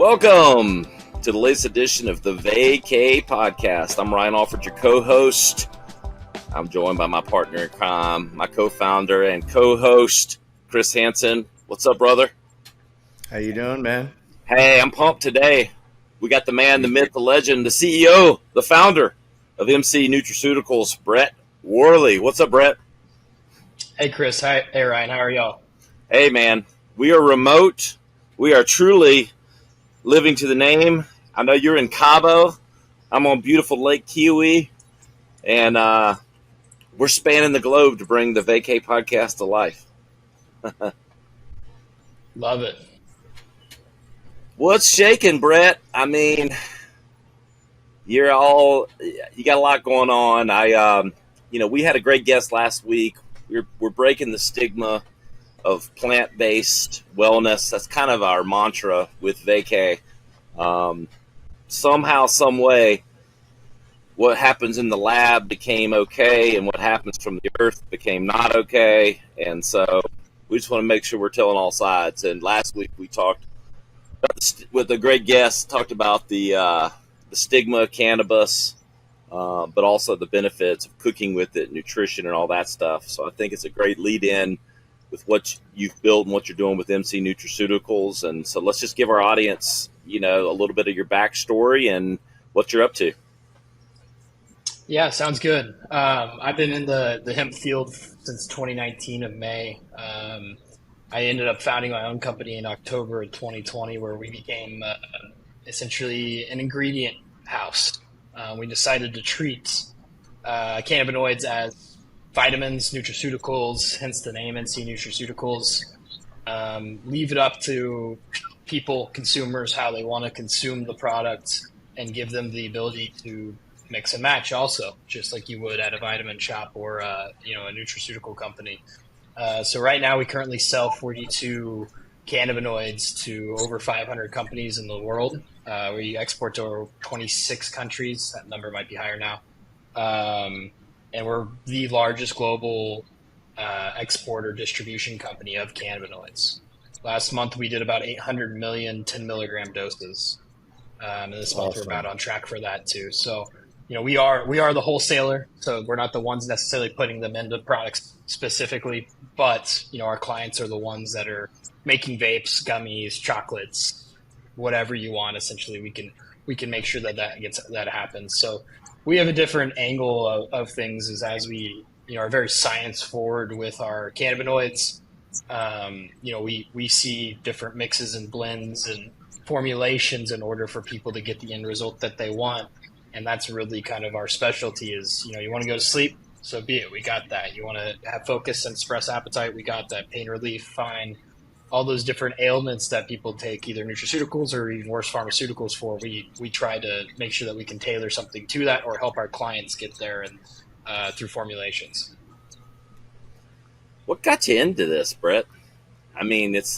Welcome to the latest edition of the Vacay Podcast. I'm Ryan Alford, your co-host. I'm joined by my partner in crime, my co-founder and co-host, Chris Hansen. What's up, brother? How you doing, man? Hey, I'm pumped today. We got the man, the myth, the legend, the CEO, the founder of MC Nutraceuticals, Brett Worley. What's up, Brett? Hey, Chris. Hi. Hey, Ryan. How are y'all? Hey, man. We are remote. We are truly living to the name. I know you're in Cabo. I'm on beautiful Lake Kiwi. And we're spanning the globe to bring the Vacay Podcast to life. Love it. What's shaking, Brett? I mean, you got a lot going on. We had a great guest last week. We're breaking the stigma of plant-based wellness. That's kind of our mantra with Vacay. Somehow, some way, what happens in the lab became okay, and what happens from the earth became not okay. And so we just want to make sure we're telling all sides. And last week we talked with a great guest, talked about the stigma of cannabis, but also the benefits of cooking with it, nutrition, and all that stuff. So I think it's a great lead-in with what you've built and what you're doing with MC Nutraceuticals. And so let's just give our audience, a little bit of your backstory and what you're up to. Yeah, sounds good. I've been in the hemp field since 2019 of May. I ended up founding my own company in October of 2020, where we became essentially an ingredient house. We decided to treat cannabinoids as vitamins, nutraceuticals, hence the name NC Nutraceuticals. Leave it up to people, consumers, how they want to consume the product, and give them the ability to mix and match also, just like you would at a vitamin shop or a nutraceutical company. So right now we currently sell 42 cannabinoids to over 500 companies in the world. We export to over 26 countries. That number might be higher now. And we're the largest global exporter distribution company of cannabinoids. Last month we did about 800 million 10 milligram doses. And this month we're about on track for that too. So, we are the wholesaler, so we're not the ones necessarily putting them into products specifically, but our clients are the ones that are making vapes, gummies, chocolates, whatever you want. Essentially, we can make sure that happens. So we have a different angle of things, is as we are very science forward with our cannabinoids. We see different mixes and blends and formulations in order for people to get the end result that they want. And that's really kind of our specialty is, you want to go to sleep, so be it. We got that. You want to have focus and suppress appetite. We got that. Pain relief, fine. All those different ailments that people take either nutraceuticals or even worse pharmaceuticals for, we try to make sure that we can tailor something to that or help our clients get there and through formulations. What got you into this, Brett? I mean, it's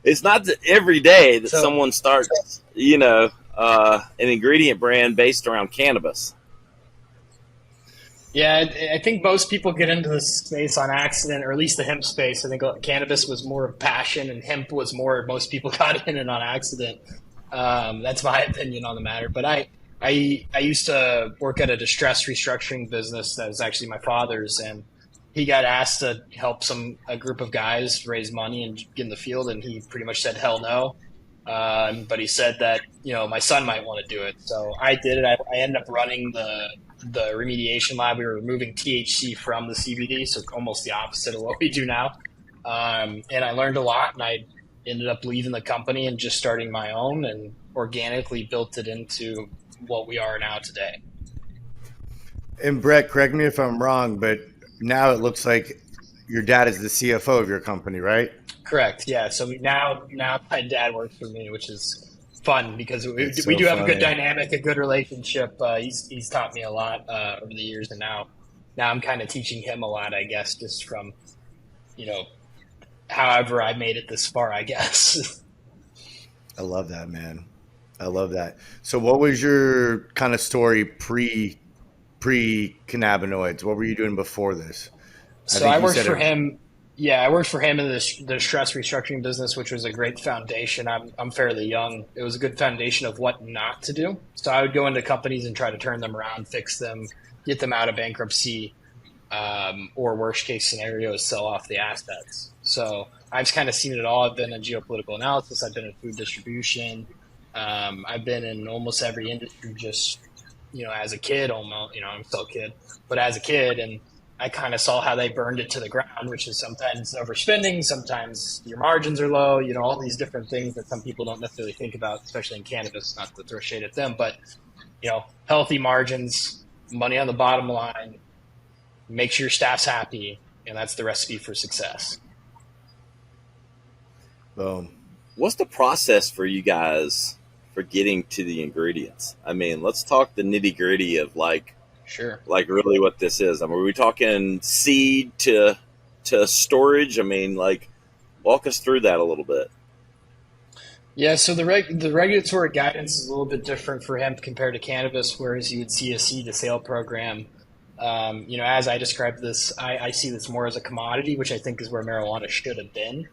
it's not every day that someone starts, an ingredient brand based around cannabis. Yeah, I think most people get into this space on accident, or at least the hemp space. I think cannabis was more of passion and hemp was more, most people got in it on accident. That's my opinion on the matter. But I used to work at a distress restructuring business that was actually my father's, and he got asked to help a group of guys raise money and get in the field, and he pretty much said hell no. But he said that my son might want to do it, so I did it. I ended up running the remediation lab. We were removing THC from the CBD, so almost the opposite of what we do now. And I learned a lot, and I ended up leaving the company and just starting my own, and organically built it into what we are now today. And Brett, correct me if I'm wrong, but now it looks like your dad is the CFO of your company, right? Correct. Yeah. So now my dad works for me, which is fun because we do have a good dynamic, a good relationship. He's taught me a lot over the years, and now I'm kind of teaching him a lot, I guess, just from however I made it this far, I guess. I love that, man. I love that. So what was your kind of story pre-cannabinoids? What were you doing before this? So I worked for him. Yeah, I worked for him in the stress restructuring business, which was a great foundation. I'm fairly young. It was a good foundation of what not to do. So I would go into companies and try to turn them around, fix them, get them out of bankruptcy, or worst case scenario, sell off the assets. So I've kind of seen it all. I've been in geopolitical analysis. I've been in food distribution. I've been in almost every industry just, as a kid almost, I'm still a kid, but as a kid. And I kind of saw how they burned it to the ground, which is sometimes overspending, sometimes your margins are low, all these different things that some people don't necessarily think about, especially in cannabis, not to throw shade at them, but, healthy margins, money on the bottom line, make sure your staff's happy, and that's the recipe for success. Boom. What's the process for you guys for getting to the ingredients? I mean, let's talk the nitty gritty of Sure. like really what this is. I mean, are we talking seed to storage? I mean, walk us through that a little bit. Yeah, so the regulatory guidance is a little bit different for hemp compared to cannabis, whereas you would see a seed to sale program. As I described this, I see this more as a commodity, which I think is where marijuana should have been.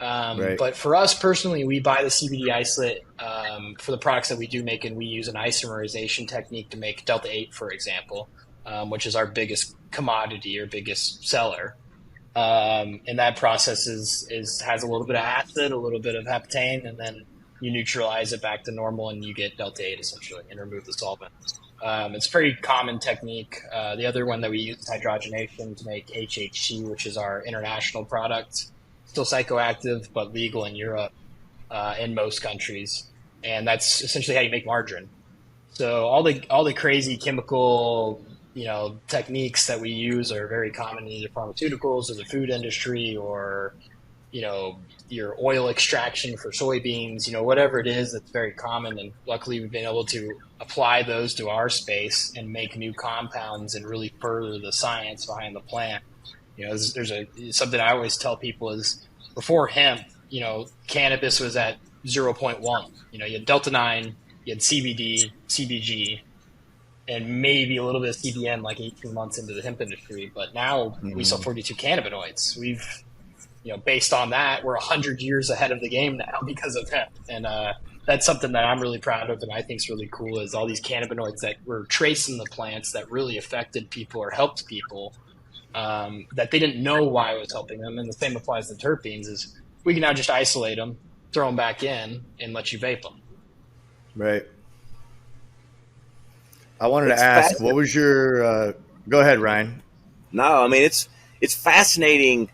Right. But for us personally, we buy the CBD isolate for the products that we do make, and we use an isomerization technique to make Delta 8, for example, which is our biggest commodity or biggest seller. And that process has a little bit of acid, a little bit of heptane, and then you neutralize it back to normal, and you get Delta 8 essentially, and remove the solvent. It's a pretty common technique. The other one that we use is hydrogenation to make HHC, which is our international product. Still psychoactive, but legal in Europe, in most countries, and that's essentially how you make margarine. So all the crazy chemical, techniques that we use are very common in either pharmaceuticals or the food industry, or your oil extraction for soybeans, whatever it is that's very common. And luckily, we've been able to apply those to our space and make new compounds and really further the science behind the plant. There's something I always tell people is before hemp, cannabis was at 0.1. You had Delta 9, you had CBD, CBG, and maybe a little bit of CBN like 18 months into the hemp industry. But now we sell 42 cannabinoids. We've, based on that, we're 100 years ahead of the game now because of hemp. And that's something that I'm really proud of and I think is really cool, is all these cannabinoids that were traced in the plants that really affected people or helped people. That they didn't know why it was helping them. And the same applies to terpenes, is we can now just isolate them, throw them back in, and let you vape them. Right. I wanted to ask, what was your go ahead, Ryan. No, I mean, it's fascinating.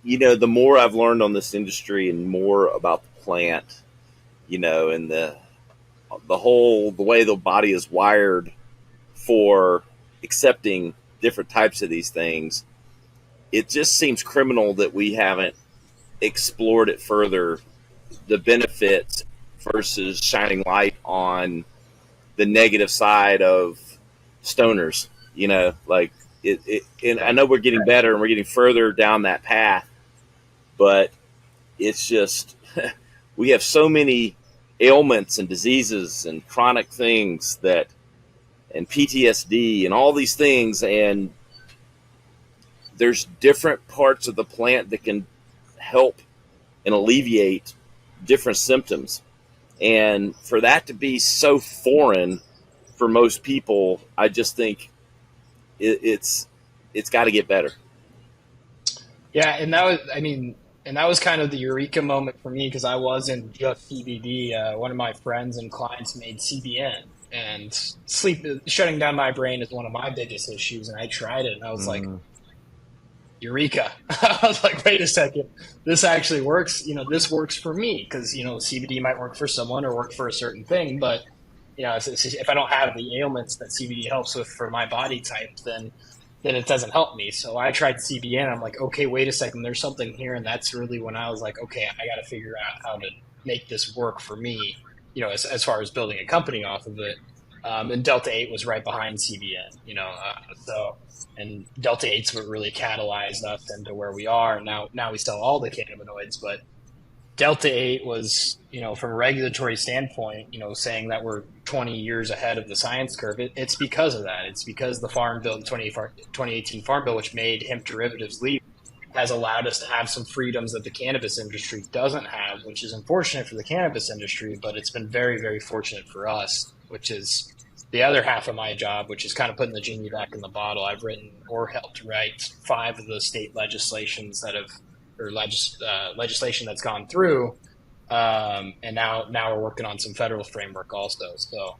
The more I've learned on this industry and more about the plant, and the way the body is wired for accepting different types of these things, it just seems criminal that we haven't explored it further, the benefits versus shining light on the negative side of stoners. And I know we're getting better and we're getting further down that path, but it's just we have so many ailments and diseases and chronic things and PTSD and all these things, and there's different parts of the plant that can help and alleviate different symptoms. And for that to be so foreign for most people, I just think it's got to get better. Yeah, and that was kind of the eureka moment for me, because I wasn't just CBD. One of my friends and clients made CBN. And shutting down my brain is one of my biggest issues. And I tried it, and I was like, eureka. I was like, wait a second, this actually works. This works for me, because, CBD might work for someone or work for a certain thing. But, if I don't have the ailments that CBD helps with for my body type, then it doesn't help me. So I tried CBN. I'm like, okay, wait a second, there's something here. And that's really when I was like, okay, I got to figure out how to make this work for me. As far as building a company off of it. And Delta 8 was right behind CBN, and Delta 8's what really catalyzed us into where we are. Now we sell all the cannabinoids, but Delta 8 was, from a regulatory standpoint, saying that we're 20 years ahead of the science curve. It's because of that. It's because the Farm Bill, the 2018 Farm Bill, which made hemp derivatives legal, has allowed us to have some freedoms that the cannabis industry doesn't have, which is unfortunate for the cannabis industry, but it's been very, very fortunate for us, which is the other half of my job, which is kind of putting the genie back in the bottle. I've written or helped write 5 of the state legislations that have, or legislation that's gone through. And now we're working on some federal framework also. So,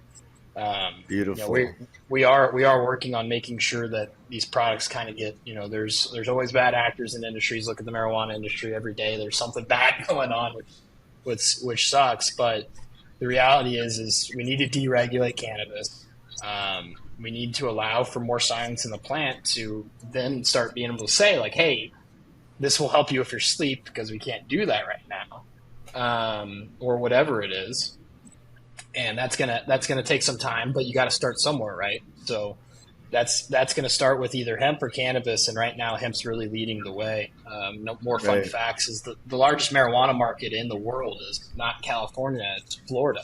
Beautiful. We are working on making sure that these products kind of get, there's always bad actors in industries. Look at the marijuana industry every day. There's something bad going on, which sucks. But the reality is we need to deregulate cannabis. We need to allow for more science in the plant to then start being able to say, like, hey, this will help you if you're asleep, because we can't do that right now, or whatever it is. And that's gonna take some time, but you got to start somewhere, right? So that's going to start with either hemp or cannabis, and right now hemp's really leading the way. No more fun facts is the largest marijuana market in the world is not California, it's Florida.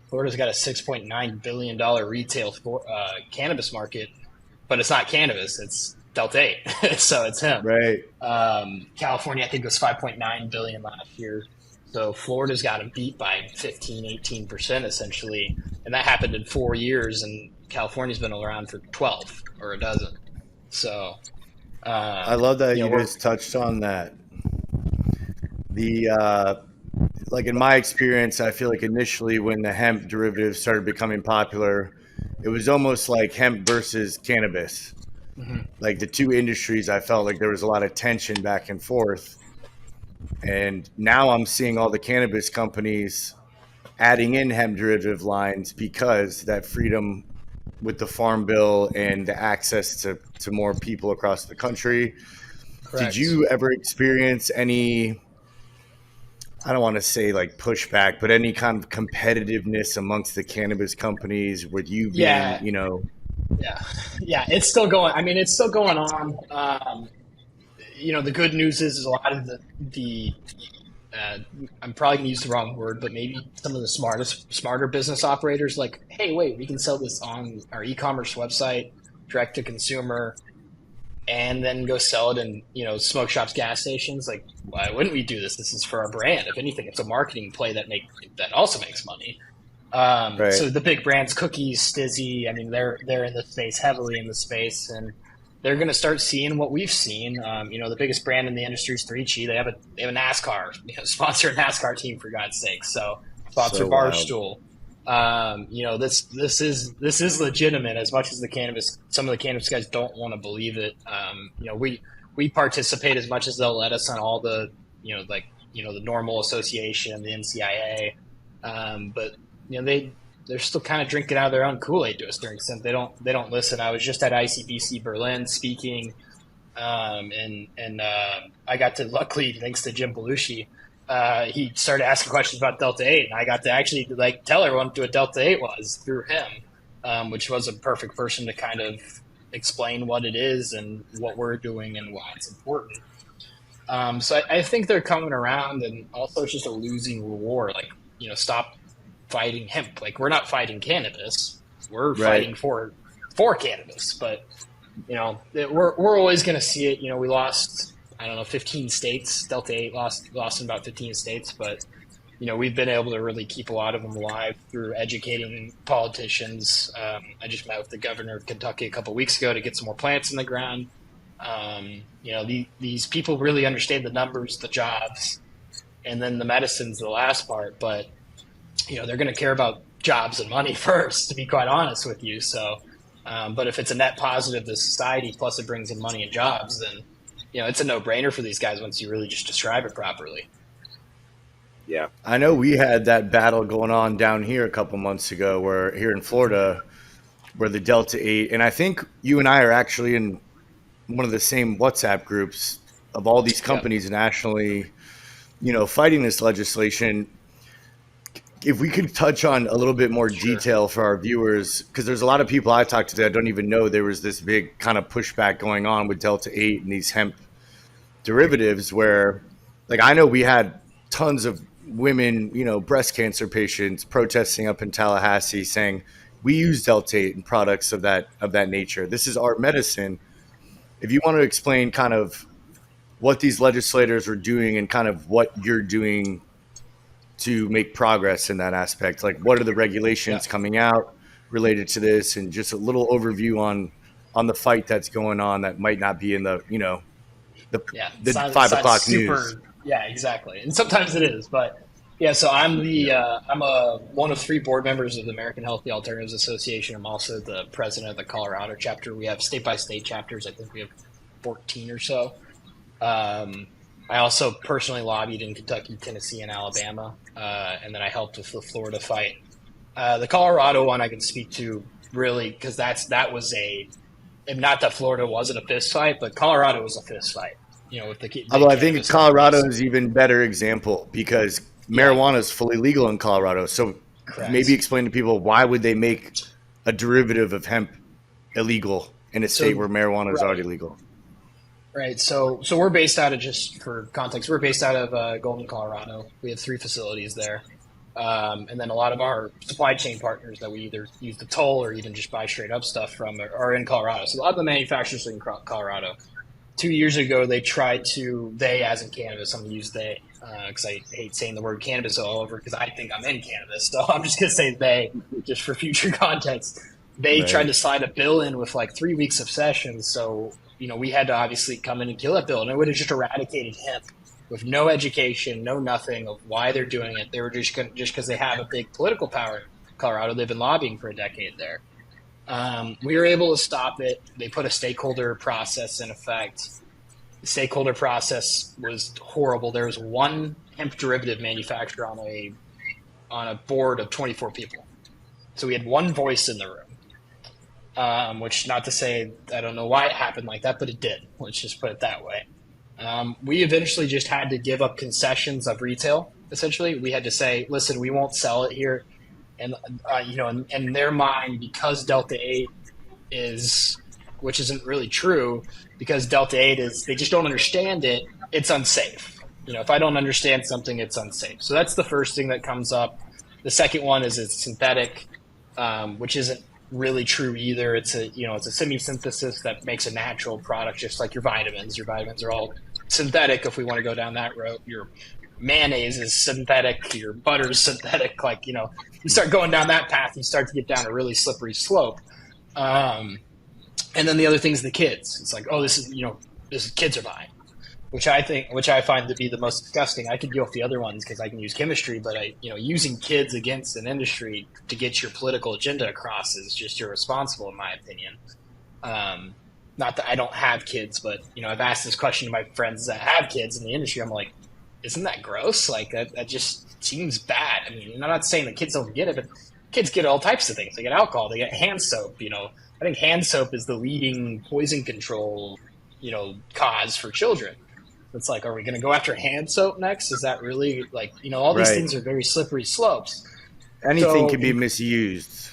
Florida's got a $6.9 billion retail cannabis market, but it's not cannabis, it's Delta 8. So it's hemp. Right. California, I think, was 5.9 billion last year. So Florida's got them beat by 15, 18% essentially. And that happened in 4 years, and California's been around for 12 or a dozen. So I love that you just touched on that. Like in my experience, I feel like initially when the hemp derivatives started becoming popular, it was almost like hemp versus cannabis. Mm-hmm. Like the two industries, I felt like there was a lot of tension back and forth. And now I'm seeing all the cannabis companies adding in hemp derivative lines because that freedom with the farm bill and the access to more people across the country. Correct. Did you ever experience any, I don't want to say like pushback, but any kind of competitiveness amongst the cannabis companies with you being, Yeah, it's still going. I mean, it's still going on. The good news is a lot of the I'm probably going to use the wrong word, but maybe some of the smarter business operators like, hey, wait, we can sell this on our e-commerce website, direct to consumer, and then go sell it in, smoke shops, gas stations. Like, why wouldn't we do this? This is for our brand. If anything, it's a marketing play that also makes money. Right. So the big brands, Cookies, Stizzy, I mean, they're in the space, heavily in the space, and they're going to start seeing what we've seen. The biggest brand in the industry is 3Chi. They have a NASCAR, sponsor a NASCAR team, for God's sake. So sponsor Barstool. This is legitimate, as much as some of the cannabis guys don't want to believe it. We participate as much as they'll let us on all the, the normal association, the NCIA. But they're still kind of drinking out of their own Kool-Aid to a certain extent. They don't listen. I was just at ICBC Berlin speaking, and I got to, luckily, thanks to Jim Belushi, he started asking questions about Delta 8, and I got to actually tell everyone what Delta 8 was through him, which was a perfect person to kind of explain what it is and what we're doing and why it's important. So I think they're coming around, and also it's just a losing war. Stop fighting hemp. We're not fighting cannabis. We're fighting for cannabis. But we're always going to see it. We lost, 15 states. Delta 8 lost in about 15 states, but we've been able to really keep a lot of them alive through educating politicians. I just met with the governor of Kentucky a couple of weeks ago to get some more plants in the ground. These people really understand the numbers, the jobs, and then the medicine's the last part. But they're going to care about jobs and money first, to be quite honest with you. So, but if it's a net positive to society, plus it brings in money and jobs, then, it's a no-brainer for these guys once you really just describe it properly. Yeah. I know we had that battle going on down here a couple months ago here in Florida, where the Delta 8, and I think you and I are actually in one of the same WhatsApp groups of all these companies nationally, fighting this legislation. If we could touch on a little bit more detail for our viewers, because there's a lot of people I talked to that don't even know there was this big kind of pushback going on with Delta 8 and these hemp derivatives where, I know we had tons of women, breast cancer patients protesting up in Tallahassee saying, we use Delta 8 and products of that nature. This is our medicine. If you want to explain kind of what these legislators are doing and kind of what you're doing to make progress in that aspect. Like, what are the regulations coming out related to this, and just a little overview on the fight that's going on that might not be in the, you know, the 5 o'clock news. Yeah, exactly. And sometimes it is, but yeah. So I'm one of 3 board members of the American Healthy Alternatives Association. I'm also the president of the Colorado chapter. We have state by state chapters. I think we have 14 or so. I also personally lobbied in Kentucky, Tennessee, and Alabama, and then I helped with the Florida fight. The Colorado one I can speak to really because that was not that Florida wasn't a fist fight, but Colorado was a fist fight. You know, with the although I think Colorado is even better example because marijuana is fully legal in Colorado. So maybe explain to people, why would they make a derivative of hemp illegal in a state where marijuana is already legal? Right. So we're based out of, just for context, we're based out of Golden, Colorado. We have 3 facilities there. And then a lot of our supply chain partners that we either use the toll or even just buy straight up stuff from are in Colorado. So a lot of the manufacturers are in Colorado. 2 years ago, they tried to, they as in cannabis, I'm going to use they because I hate saying the word cannabis all over because I think I'm in cannabis. So I'm just going to say they just for future context. They tried to slide a bill in with like 3 weeks of sessions. So, you know, we had to obviously come in and kill that bill. And it would have just eradicated hemp with no education, no nothing of why they're doing it. They were just because they have a big political power in Colorado. They've been lobbying for a decade there. We were able to stop it. They put a stakeholder process in effect. The stakeholder process was horrible. There was one hemp derivative manufacturer on a board of 24 people. So we had one voice in the room, which not to say I don't know why it happened like that, but it did. Let's just put it that way. We eventually just had to give up concessions of retail. Essentially, we had to say, listen, we won't sell it here. And, you know, in their mind, because Delta 8 is, which isn't really true, because Delta 8 is, they just don't understand it, it's unsafe. You know, if I don't understand something, it's unsafe. So that's the first thing that comes up. The second one is it's synthetic, which isn't really true either. It's a semi-synthesis that makes a natural product, just like your vitamins. Your vitamins are all synthetic if we want to go down that road. Your mayonnaise is synthetic, your butter is synthetic. Like, you know, you start going down that path, you start to get down a really slippery slope. And then the other thing is the kids. It's like, oh, this is kids are buying, which I find to be the most disgusting. I could deal with the other ones because I can use chemistry, but using kids against an industry to get your political agenda across is just irresponsible, in my opinion. Not that I don't have kids, but I've asked this question to my friends that have kids in the industry. I'm like, isn't that gross? Like that just seems bad. I mean, I'm not saying that kids don't get it, but kids get all types of things. They get alcohol, they get hand soap. I think hand soap is the leading poison control, cause for children. It's like, are we going to go after hand soap next? Is that really all these things are very slippery slopes. Anything can be misused.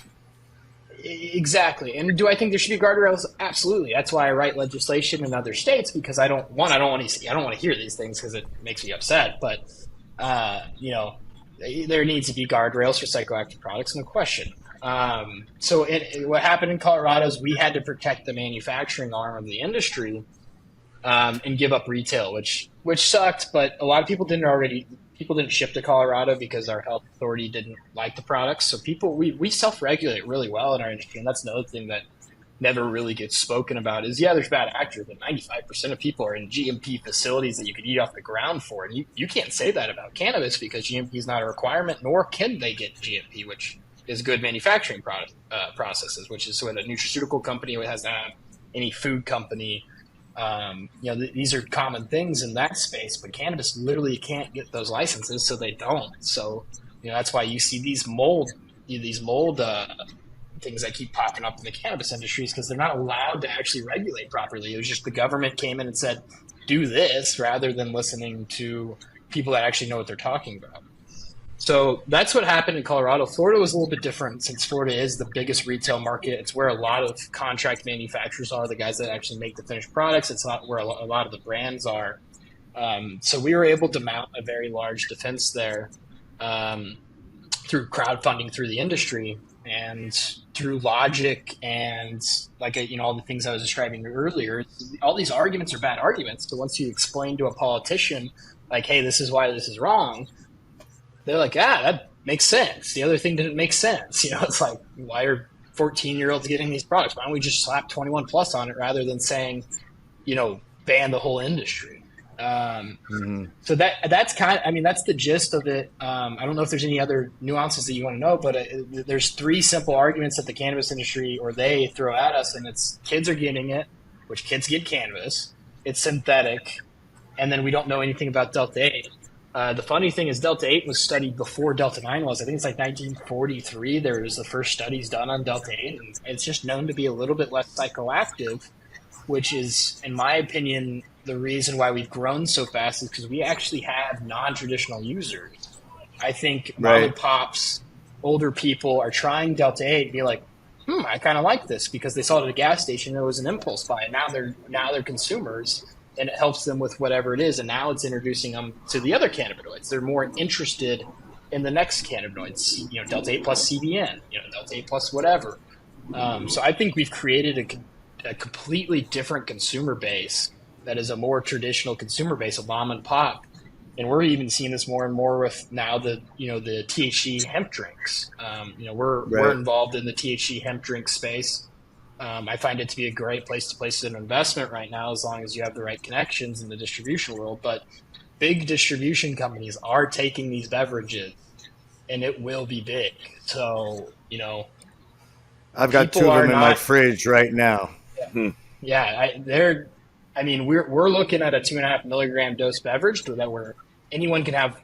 Exactly. And do I think there should be guardrails? Absolutely. That's why I write legislation in other states, because I don't want to hear these things because it makes me upset. But, there needs to be guardrails for psychoactive products, no question. So what happened in Colorado is we had to protect the manufacturing arm of the industry and give up retail, which sucked. But a lot of people didn't ship to Colorado because our health authority didn't like the products. So we self-regulate really well in our industry. And that's another thing that never really gets spoken about is, there's bad actors, but 95% of people are in GMP facilities that you could eat off the ground for. And you can't say that about cannabis because GMP is not a requirement, nor can they get GMP, which is good manufacturing processes, which is what a nutraceutical company has to have, any food company. These are common things in that space, but cannabis literally can't get those licenses, so they don't. So, that's why you see these mold things that keep popping up in the cannabis industries, because they're not allowed to actually regulate properly. It was just the government came in and said, do this, rather than listening to people that actually know what they're talking about. So that's what happened in Colorado. Florida was a little bit different, since Florida is the biggest retail market. It's where a lot of contract manufacturers are, the guys that actually make the finished products. It's not where a lot of the brands are. So we were able to mount a very large defense there through crowdfunding through the industry. and through logic and like, all the things I was describing earlier, all these arguments are bad arguments. So once you explain to a politician, like, hey, this is why this is wrong, they're like, that makes sense. The other thing didn't make sense. It's like, why are 14-year-olds getting these products? Why don't we just slap 21 plus on it rather than saying, ban the whole industry? So that's that's the gist of it. I don't know if there's any other nuances that you want to know, but there's three simple arguments that the cannabis industry or they throw at us, and it's kids are getting it, which kids get cannabis. It's synthetic, and then we don't know anything about Delta 8. The funny thing is Delta 8 was studied before Delta 9 was. I think it's like 1943. There was the first studies done on Delta 8, and it's just known to be a little bit less psychoactive, which is, in my opinion, the reason why we've grown so fast is because we actually have non-traditional users. I think mom and pops, older people are trying Delta 8 and be like, I kind of like this because they saw it at a gas station. There was an impulse buy. Now they're consumers, and it helps them with whatever it is. And now it's introducing them to the other cannabinoids. They're more interested in the next cannabinoids, Delta 8 plus CBN, Delta 8 plus whatever. So I think we've created a completely different consumer base that is a more traditional consumer base of mom and pop. And we're even seeing this more and more with now the THC hemp drinks. We're involved in the THC hemp drink space. I find it to be a great place to place an investment right now, as long as you have the right connections in the distribution world. But big distribution companies are taking these beverages, and it will be big. So, I've got two of them in my fridge right now. We're looking at a 2.5 milligram dose beverage where anyone can have,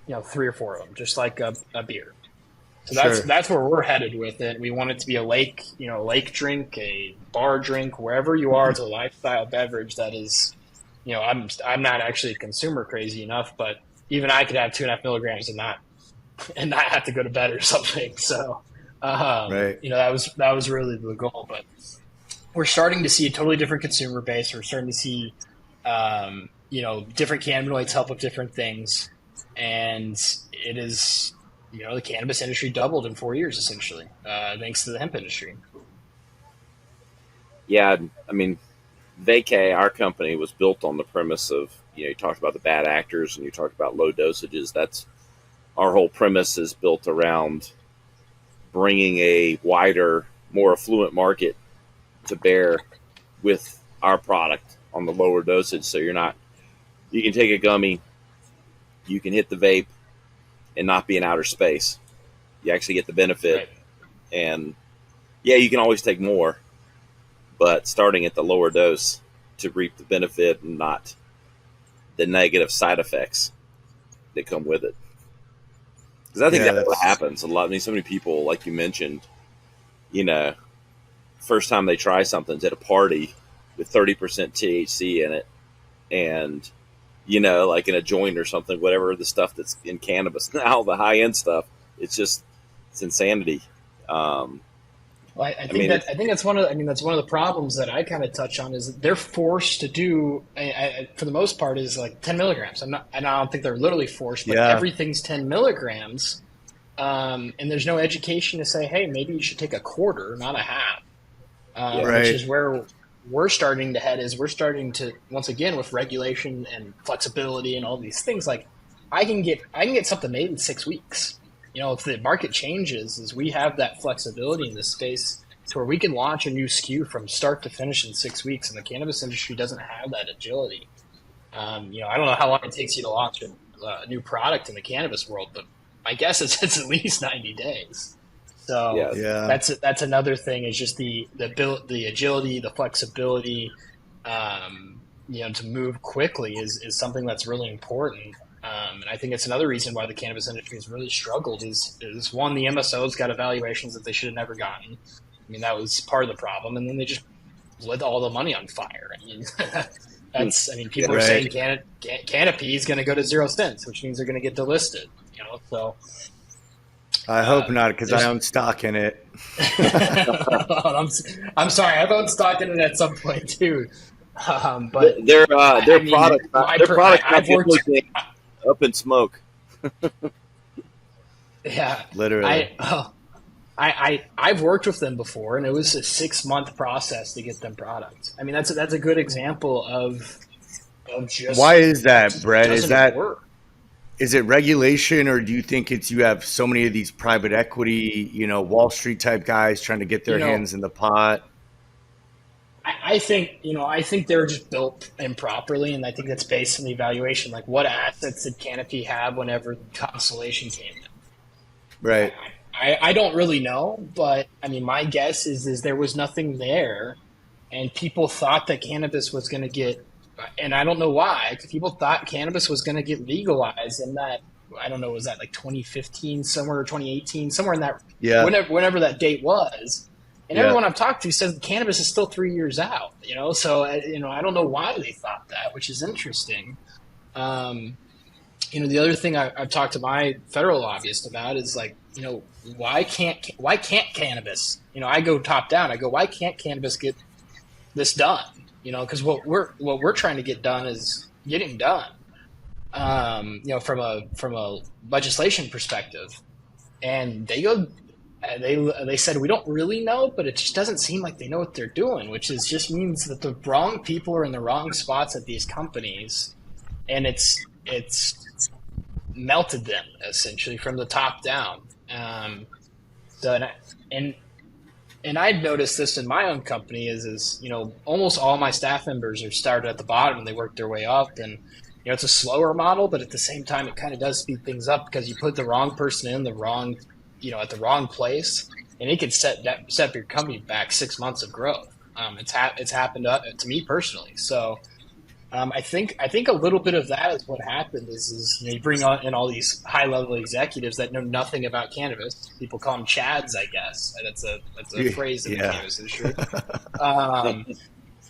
3 or 4 of them, just like a beer. So that's where we're headed with it. We want it to be a lake drink, a bar drink, wherever you are. It's a lifestyle beverage that is, I'm not actually consumer crazy enough, but even I could have 2.5 milligrams and not have to go to bed or something. So, that was really the goal. But we're starting to see a totally different consumer base. We're starting to see, different cannabinoids help with different things. And it is, the cannabis industry doubled in 4 years, essentially, thanks to the hemp industry. Yeah. Vacay, our company, was built on the premise of, you talked about the bad actors and you talked about low dosages. That's our whole premise is built around bringing a wider, more affluent market to bear with our product on the lower dosage. So you can take a gummy, you can hit the vape and not be in outer space. You actually get the benefit. Right. And you can always take more, but starting at the lower dose to reap the benefit and not the negative side effects that come with it. Because I think that's what happens a lot. So many people, like you mentioned, first time they try something's at a party with 30% THC in it, and like in a joint or something, whatever the stuff that's in cannabis now, the high end stuff, it's insanity. I think that's one of the problems that I kind of touch on is that they're forced to do, for the most part, is like 10 milligrams. I don't think they're literally forced, but everything's 10 milligrams. And there's no education to say, hey, maybe you should take a quarter, not a half. Which is where we're starting to head. Is we're starting to, once again, with regulation and flexibility and all these things, like I can get something made in 6 weeks. If the market changes, is we have that flexibility in this space to where we can launch a new SKU from start to finish in 6 weeks, and the cannabis industry doesn't have that agility. I don't know how long it takes you to launch a new product in the cannabis world, but my guess is it's at least 90 days. So that's another thing, is just the agility, the flexibility, to move quickly is something that's really important. And I think it's another reason why the cannabis industry has really struggled is one, the MSOs got evaluations that they should have never gotten. That was part of the problem. And then they just lit all the money on fire. People are saying Canopy is going to go to 0 cents, which means they're going to get delisted, so. I hope not, because I own stock in it. I'm sorry, I've owned stock in it at some point too. But their product up in smoke. Yeah, literally. I've worked with them before, and it was a 6-month process to get them products. I mean, that's a good example of just why is that, Brett? Is it regulation, or do you think it's you have so many of these private equity, Wall Street type guys trying to get their hands in the pot? I think they're just built improperly, and I think that's based on the evaluation. Like, what assets did Canopy have whenever Constellation came in? Right. I don't really know, but I mean, my guess is there was nothing there, and people thought that cannabis was going to get, and I don't know why, because people thought cannabis was going to get legalized in that, I don't know, was that like 2015 somewhere, or 2018, somewhere in that, whenever that date was. And everyone I've talked to says cannabis is still 3 years out, so, I don't know why they thought that, which is interesting. The other thing I've talked to my federal lobbyist about is like, why can't cannabis, I go top down, I go, why can't cannabis get this done? Because what we're trying to get done is getting done, from a legislation perspective. And they said, we don't really know, but it just doesn't seem like they know what they're doing, which just means that the wrong people are in the wrong spots at these companies. And it's melted them essentially from the top down. And I've noticed this in my own company is almost all my staff members are started at the bottom and they work their way up, and it's a slower model, but at the same time it kind of does speed things up because you put the wrong person in the wrong at the wrong place, and it could set your company back 6 months of growth. It's happened to me personally. So I think a little bit of that is what happened is you bring in all these high level executives that know nothing about cannabis. People call them Chads, I guess. That's a phrase in the cannabis industry.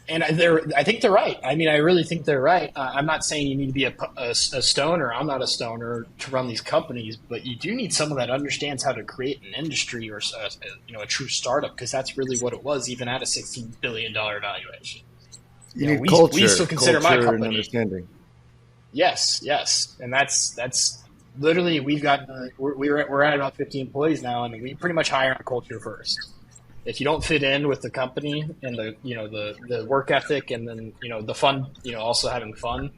And I think they're right. I mean, I really think they're right. I'm not saying you need to be a stoner. I'm not a stoner to run these companies, but you do need someone that understands how to create an industry or a true startup, because that's really what it was, even at a $16 billion valuation. We still consider my company. And understanding. Yes, and that's literally we're at about 50 employees now, and we pretty much hire on culture first. If you don't fit in with the company and the work ethic, and then the fun, also having fun,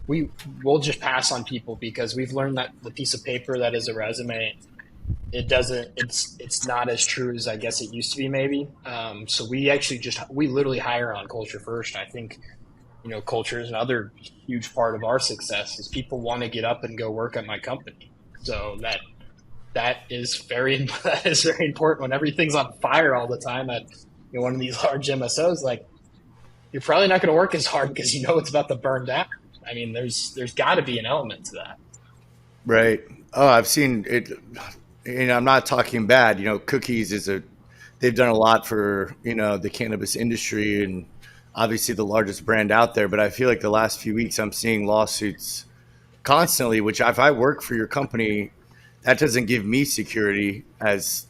we'll just pass on people, because we've learned that the piece of paper that is a resume, it's not as true as I guess it used to be maybe. So we literally hire on culture first. I think culture is another huge part of our success, is people want to get up and go work at my company. So that is very important. When everything's on fire all the time at one of these large MSOs, like, you're probably not going to work as hard because it's about to burn down. I mean, there's got to be an element to that. Right. Oh, I've seen it. I'm not talking bad. Cookies they've done a lot for the cannabis industry, and obviously the largest brand out there. But I feel like the last few weeks I'm seeing lawsuits constantly. Which, if I work for your company, that doesn't give me security as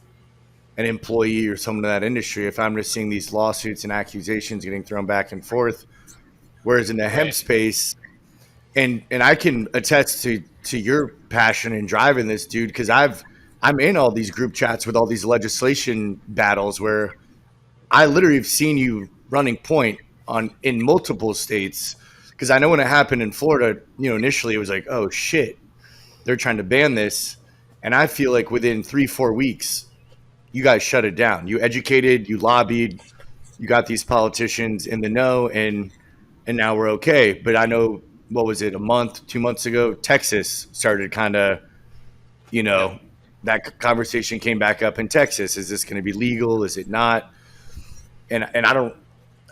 an employee or someone in that industry if I'm just seeing these lawsuits and accusations getting thrown back and forth. Whereas in the hemp space, and I can attest to your passion in driving this, dude, because I'm in all these group chats with all these legislation battles where I literally have seen you running point in multiple states. Because I know when it happened in Florida, initially it was like, oh shit, they're trying to ban this. And I feel like within 3-4 weeks, you guys shut it down. You educated, you lobbied, you got these politicians in the know, and now we're okay. But I know, what was it, 2 months ago, Texas started kind of, that conversation came back up in Texas. Is this going to be legal? Is it not? And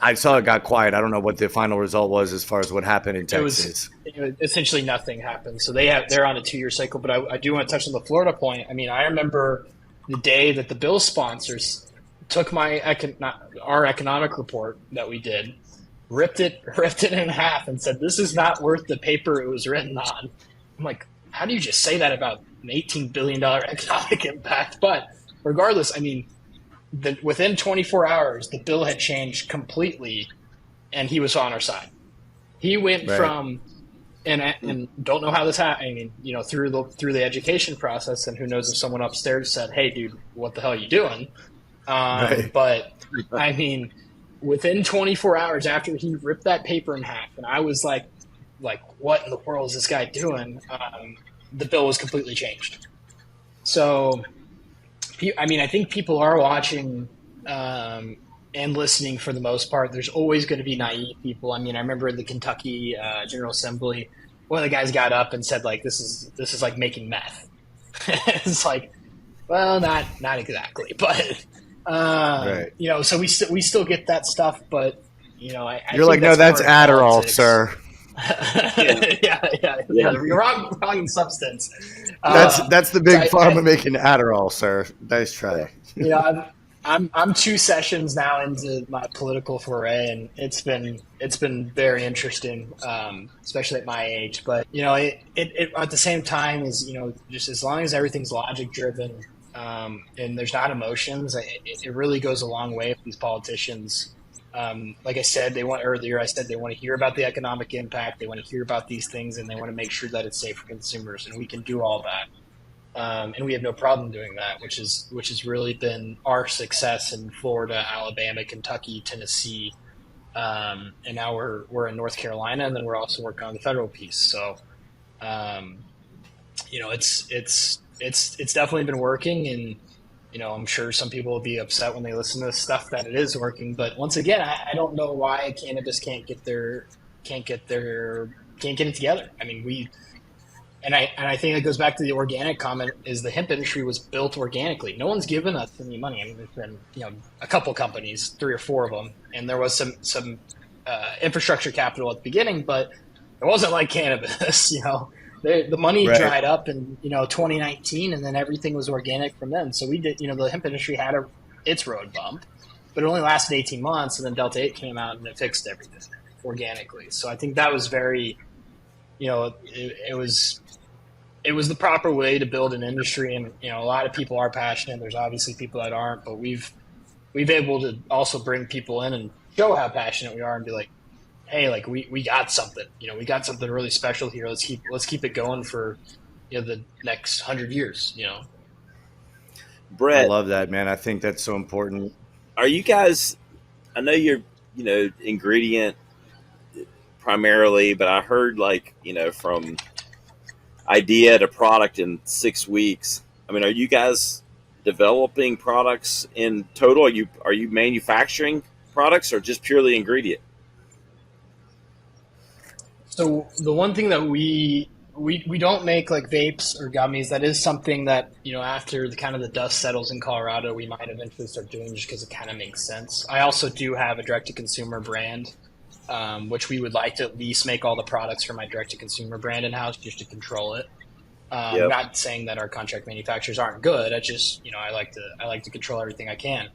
I saw it got quiet. I don't know what the final result was as far as what happened in Texas. Essentially nothing happened. So they're on a 2-year cycle. But I do want to touch on the Florida point. I mean, I remember the day that the bill sponsors took our economic report that we did, ripped it in half, and said, this is not worth the paper it was written on. I'm like, how do you just say that about an $18 billion economic impact? But regardless, I mean, within 24 hours, the bill had changed completely, and he was on our side. He went from and don't know how this happened. I mean, you know, through the education process, and who knows if someone upstairs said, "Hey, dude, what the hell are you doing?" Right. But I mean, within 24 hours after he ripped that paper in half, and I was like, what in the world is this guy doing? The bill was completely changed. So, I mean, I think people are watching and listening for the most part. There's always going to be naive people. I mean, I remember the Kentucky General Assembly, one of the guys got up and said, like, this is like making meth. It's like, well, not exactly, but Right. you know, so we still get that stuff, but you know, I You're think like, no, that's more Adderall, politics. sir. Yeah. You're wrong substance. That's the big So pharma making Adderall, sir. Nice try. you know, I'm 2 sessions now into my political foray, and it's been very interesting, especially at my age. But you know, it at the same time is, you know, just as long as everything's logic driven, and there's not emotions, it really goes a long way with these politicians. Like I said, I said they want to hear about the economic impact, they want to hear about these things, and they want to make sure that it's safe for consumers, and we can do all that. And we have no problem doing that, which has really been our success in Florida, Alabama, Kentucky, Tennessee, and now we're in North Carolina, and then we're also working on the federal piece. So, you know, it's definitely been working, and you know, I'm sure some people will be upset when they listen to this stuff that it is working. But once again, I don't know why cannabis can't get it together. I mean, And I think it goes back to the organic comment, is the hemp industry was built organically. No one's given us any money. I mean, there's been, you know, a couple companies, 3 or 4 of them, and there was some infrastructure capital at the beginning, but it wasn't like cannabis. You know, the money dried up in, you know, 2019, and then everything was organic from then. So we did, you know, the hemp industry had its road bump, but it only lasted 18 months, and then Delta 8 came out and it fixed everything organically. So I think that was very, you know, it was the proper way to build an industry. And you know, a lot of people are passionate. There's obviously people that aren't, but we've able to also bring people in and show how passionate we are, and be like, hey, like we got something. You know, we got something really special here. Let's keep it going for, you know, the next 100 years. You know, Brett, I love that, man. I think that's so important. Are you guys? I know you're, you know, ingredient primarily, but I heard, like, you know, from idea to product in 6 weeks. I mean, are you guys developing products in total? Are you manufacturing products, or just purely ingredient? so the one thing that we don't make like vapes or gummies. That is something that, you know, after the kind of the dust settles in Colorado, we might eventually start doing, just because it kind of makes sense. I also do have a direct-to-consumer brand, which we would like to at least make all the products for my direct-to-consumer brand in-house, just to control it. Yep. Not saying that our contract manufacturers aren't good. I just, you know, I like to control everything I can.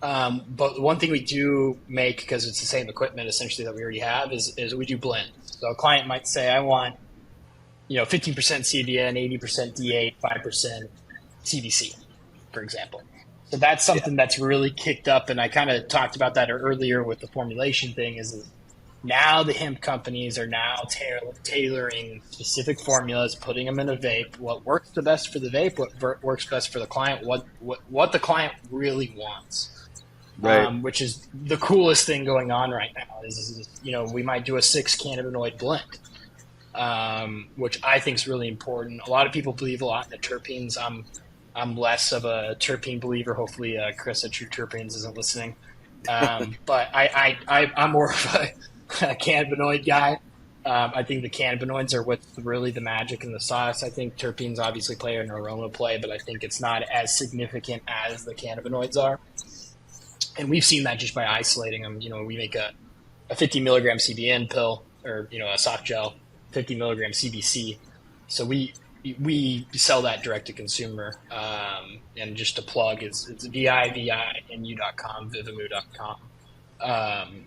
But one thing we do make, because it's the same equipment essentially that we already have, is we do blends. So a client might say, I want, you know, 15% CBN, 80% D8, 5% CBC, for example. So that's something that's really kicked up, and I kind of talked about that earlier with the formulation thing. Is now the hemp companies are now tailoring specific formulas, putting them in a vape. What works the best for the vape? What works best for the client? What the client really wants. Right. Which is the coolest thing going on right now. Is, you know, we might do a 6 cannabinoid blend, which I think is really important. A lot of people believe a lot in the terpenes. I'm less of a terpene believer. Hopefully, Chris at True Terpenes isn't listening. But I'm more of a cannabinoid guy. I think the cannabinoids are what's really the magic in the sauce. I think terpenes obviously play an aroma play, but I think it's not as significant as the cannabinoids are. And we've seen that just by isolating them. You know, we make a 50 milligram CBN pill, or, you know, a soft gel, 50 milligram CBC. So we sell that direct to consumer. And just to plug, it's VIVINU.com, Vivamu.com.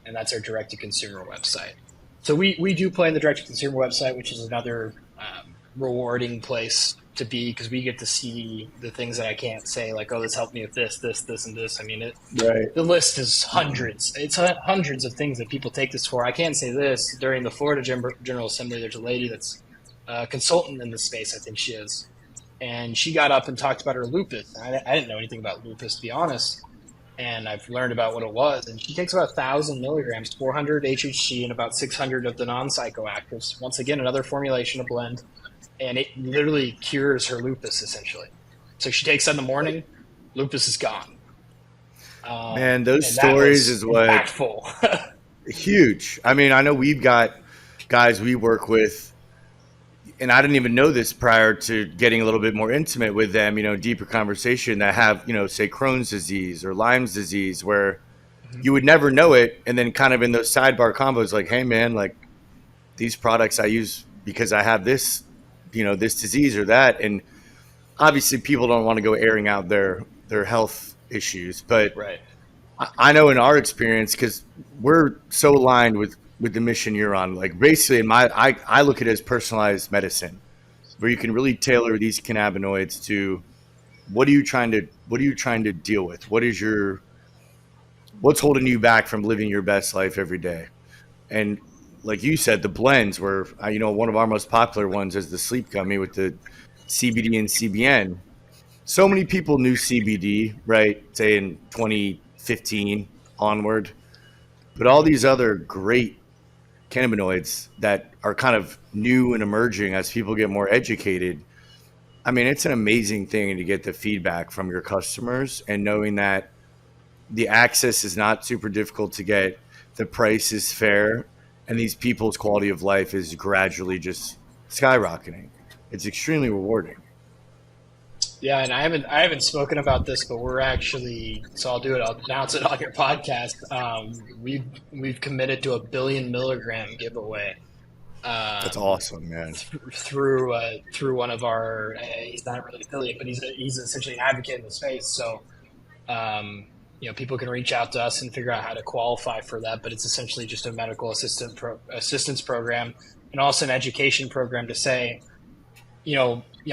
And that's our direct to consumer website. So we do play in the direct to consumer website, which is another rewarding place to be, because we get to see the things that I can't say, like, oh, this helped me with this, and this. I mean, the list is hundreds. It's hundreds of things that people take this for. I can't say this. During the Florida General Assembly, there's a lady that's a consultant in this space, I think she is. And she got up and talked about her lupus. I didn't know anything about lupus, to be honest. And I've learned about what it was. And she takes about 1,000 milligrams, 400 HHC, and about 600 of the non-psychoactives. Once again, another formulation, a blend. And it literally cures her lupus, essentially. So she takes that in the morning, lupus is gone. Man, those stories is what impactful. Huge. I mean, I know we've got guys we work with, and I didn't even know this prior to getting a little bit more intimate with them, deeper conversation, that have, say Crohn's disease or Lyme's disease, where you would never know it. And then kind of in those sidebar combos, like, hey man, like these products I use because I have this, this disease or that. And obviously people don't want to go airing out their health issues, but right. I know in our experience, cause we're so aligned with the mission you're on, like basically I look at it as personalized medicine, where you can really tailor these cannabinoids to what are you trying to deal with? What's holding you back from living your best life every day? And like you said, the blends were, one of our most popular ones is the sleep gummy with the CBD and CBN. So many people knew CBD, right? Say in 2015 onward, but all these other great cannabinoids that are kind of new and emerging as people get more educated. I mean, it's an amazing thing to get the feedback from your customers and knowing that the access is not super difficult to get, the price is fair, and these people's quality of life is gradually just skyrocketing. It's extremely rewarding. Yeah, and I haven't spoken about this, but we're actually, so I'll do it. I'll announce it on your podcast. We've committed to a 1 billion milligram giveaway. That's awesome, man. Through one of our, he's not really affiliate, but he's essentially an advocate in the space. So, people can reach out to us and figure out how to qualify for that. But it's essentially just a medical assistance program, and also an education program to say,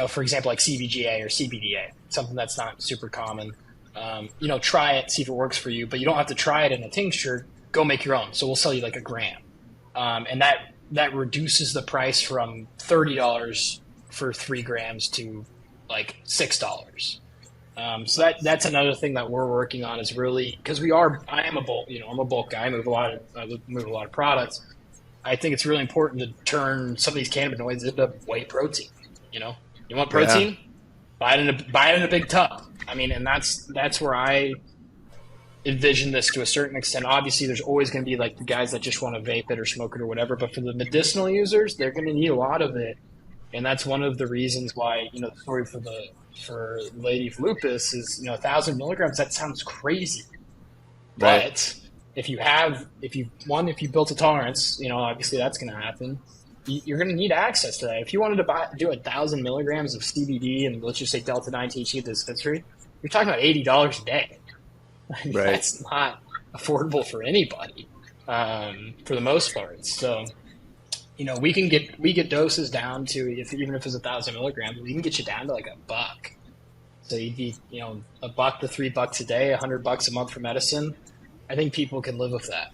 for example, like CBGA or CBDA, something that's not super common. Try it, see if it works for you, but you don't have to try it in a tincture. Go make your own. So we'll sell you like a gram. And that reduces the price from $30 for 3 grams to like $6. So that's another thing that we're working on, is really, because I am a bulk, I'm a bulk guy. I move a lot of products. I think it's really important to turn some of these cannabinoids into whey protein. You want protein? Yeah. Buy it in a big tub. I mean, and that's where I envision this to a certain extent. Obviously, there's always going to be like the guys that just want to vape it or smoke it or whatever. But for the medicinal users, they're going to need a lot of it, and that's one of the reasons why the story for the lady with lupus is 1,000 milligrams. That sounds crazy, right. But if you built a tolerance, obviously that's going to happen. You're going to need access to that. If you wanted to do 1,000 milligrams of CBD and let's just say Delta 9 THC at the dispensary, you're talking about $80 a day. I mean, right. That's not affordable for anybody, for the most part. So, we get doses down to, even if it's 1,000 milligrams, we can get you down to like $1. So you'd be, $1 to $3 a day, $100 a month for medicine. I think people can live with that.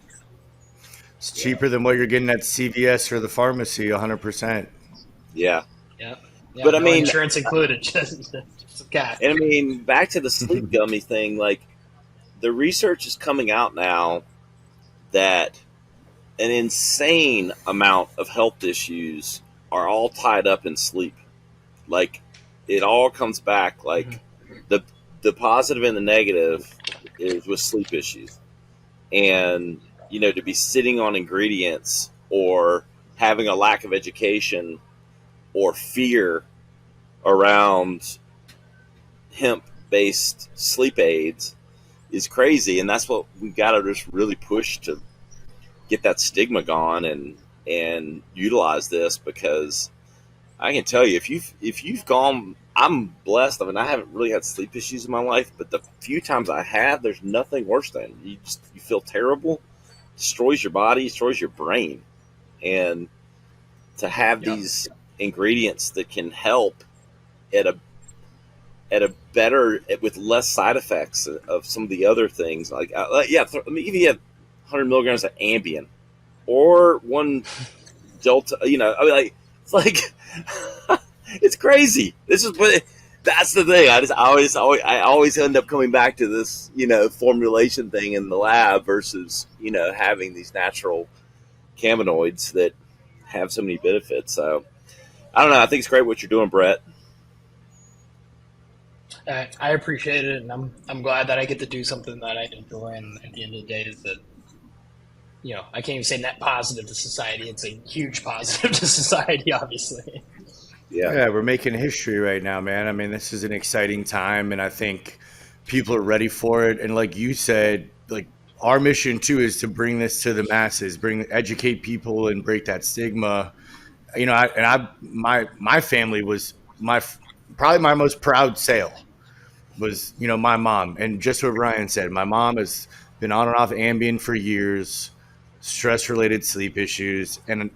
It's cheaper than what you're getting at CVS or the pharmacy, 100%. Yeah. Yeah. But I mean, insurance included, just cash. And I mean, back to the sleep gummy thing, like the research is coming out now that an insane amount of health issues are all tied up in sleep. Like it all comes back, like the positive and the negative is with sleep issues. And to be sitting on ingredients or having a lack of education or fear around hemp-based sleep aids is crazy. And that's what we got to just really push to get that stigma gone and utilize this, because I can tell you, if you've gone, I'm blessed. I mean, I haven't really had sleep issues in my life, but the few times I have, there's nothing worse than you feel terrible. Destroys your body, destroys your brain, and to have these ingredients that can help at a better, with less side effects of some of the other things. I mean, if you have 100 milligrams of Ambien or one Delta, I mean, it's like it's crazy. That's the thing. I always end up coming back to this, formulation thing in the lab versus, having these natural cannabinoids that have so many benefits. So I don't know. I think it's great what you're doing, Brett. I appreciate it, and I'm glad that I get to do something that I enjoy. And at the end of the day, is that I can't even say net positive to society. It's a huge positive to society, obviously. Yeah, we're making history right now, man. I mean, this is an exciting time, and I think people are ready for it. And like you said, like our mission too is to bring this to the masses, educate people, and break that stigma. My family was probably my most proud sale was my mom, and just what Ryan said, my mom has been on and off Ambien for years, stress-related sleep issues, and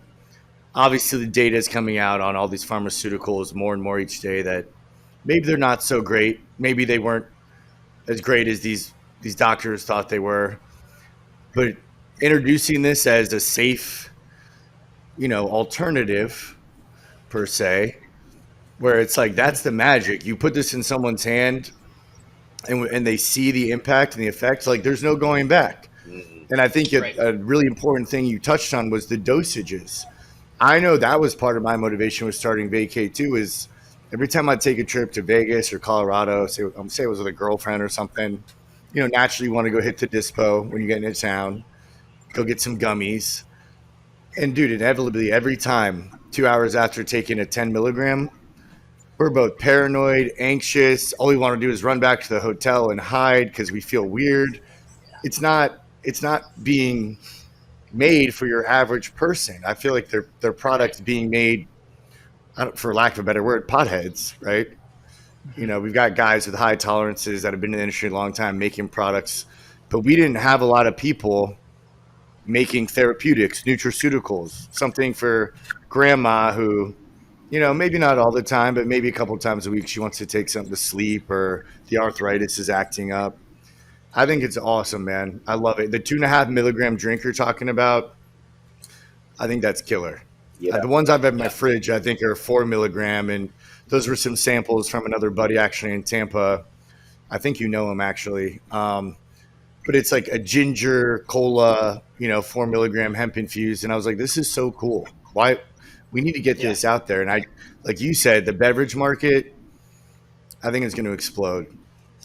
obviously the data is coming out on all these pharmaceuticals more and more each day that maybe they're not so great. Maybe they weren't as great as these doctors thought they were. But introducing this as a safe, alternative per se, where it's like that's the magic. You put this in someone's hand and they see the impact and the effects, like there's no going back. And I think a really important thing you touched on was the dosages. I know that was part of my motivation with starting Vacay too, is every time I'd take a trip to Vegas or Colorado, say it was with a girlfriend or something, naturally you want to go hit the dispo when you get into town, go get some gummies. And dude, inevitably every time 2 hours after taking a 10 milligram, we're both paranoid, anxious. All we want to do is run back to the hotel and hide because we feel weird. It's not being made for your average person. I feel like their products being made, for lack of a better word, potheads, right? We've got guys with high tolerances that have been in the industry a long time making products, but we didn't have a lot of people making therapeutics, nutraceuticals, something for grandma who, maybe not all the time, but maybe a couple of times a week she wants to take something to sleep or the arthritis is acting up. I think it's awesome, man. I love it. The 2.5 milligram drink you're talking about, I think that's killer. Yeah. The ones I've had in my fridge, I think are 4 milligram, and those were some samples from another buddy actually in Tampa. I think you know him actually. But it's like a ginger cola, 4 milligram hemp infused, and I was like, this is so cool. Why? We need to get this out there. And I, like you said, the beverage market, I think it's going to explode.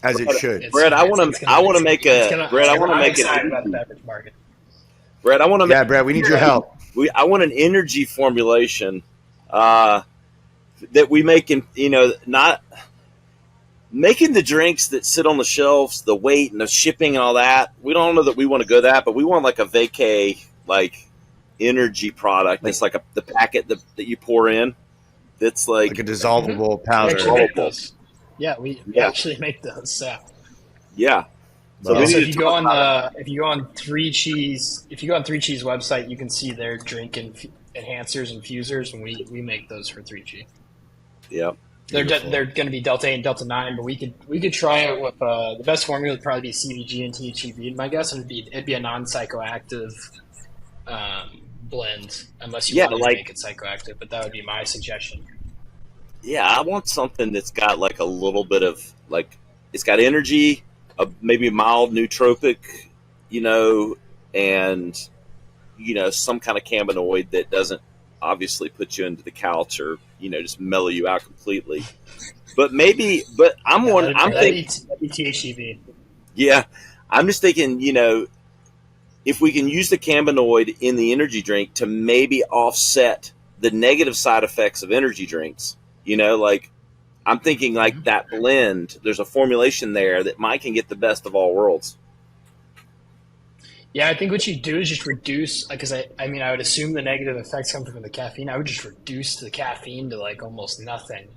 As it should. Brett, I want to make an Brett, we need your help. I want an energy formulation that we make in, not making the drinks that sit on the shelves, the weight and the shipping and all that. We don't know that we want to go that, but we want like a Vacay energy product. It's like the packet that you pour in. That's like a dissolvable powder. We actually make those. Yeah. So if you go on 3Cheese website, you can see their drink enhancers and infusers, and we make those for 3G. Yeah. They're going to be Delta 8 and Delta 9, but we could try it with the best formula would probably be CBG and THCV. My guess would be it'd be a non-psychoactive blend, unless you want to make it psychoactive. But that would be my suggestion. Yeah, I want something that's got like a little bit of it's got energy, maybe mild nootropic, and some kind of cannabinoid that doesn't obviously put you into the couch or just mellow you out completely. But I'm thinking THCV. Yeah, I'm just thinking, if we can use the cannabinoid in the energy drink to maybe offset the negative side effects of energy drinks. I'm thinking that blend, there's a formulation there that can get the best of all worlds. Yeah, I think what you do is just reduce, because I would assume the negative effects come from the caffeine. I would just reduce the caffeine to almost nothing,